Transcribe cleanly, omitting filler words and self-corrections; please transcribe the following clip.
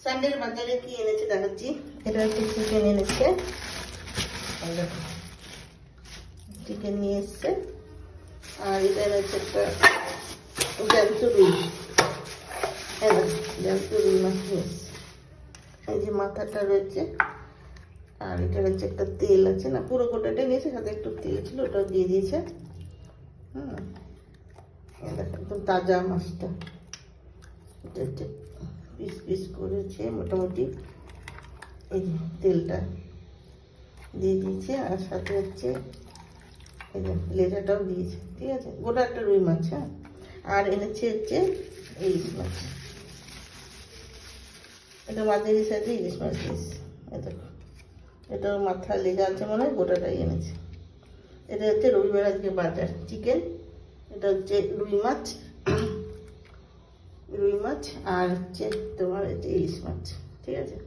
সানডের বাজারে কি এনেছে দেখাচ্ছি। এটা হচ্ছে চিকেন এনেছে, চিকেন নিয়ে এসছে। আর এটা এনেছে একটা জ্যান্ত রুই, জ্যান্ত রুই মাছ নিয়ে এসছে। এই যে মাথাটা রয়েছে, আর এটা হচ্ছে একটা তেল আছে, না পুরো গোটাটাই নিয়েছে, সাথে একটু তেল ছিল ওটাও দিয়ে দিয়েছে। দেখো একদম তাজা মাছটা, এটা হচ্ছে পিস পিস করেছে মোটামুটি। এই যে তেলটা দিয়ে দিয়েছে, আর সাথে হচ্ছে এই যে লেজাটাও দিয়েছে, ঠিক আছে। গোটা একটা রুই মাছ। হ্যাঁ, আর এনেছে হচ্ছে ইলিশ মাছ। এটা মাঝারি সাইজে ইলিশ মাছ দিয়েছে। দেখো এটার মাথা লেজা আছে মনে হয়, গোটাটাই এনেছে। এটা হচ্ছে রবিবার আজকে বাজার, চিকেন, এটা হচ্ছে রুই মাছ, রুই মাছ, আর হচ্ছে তোমার হচ্ছে ইলিশ মাছ, ঠিক আছে।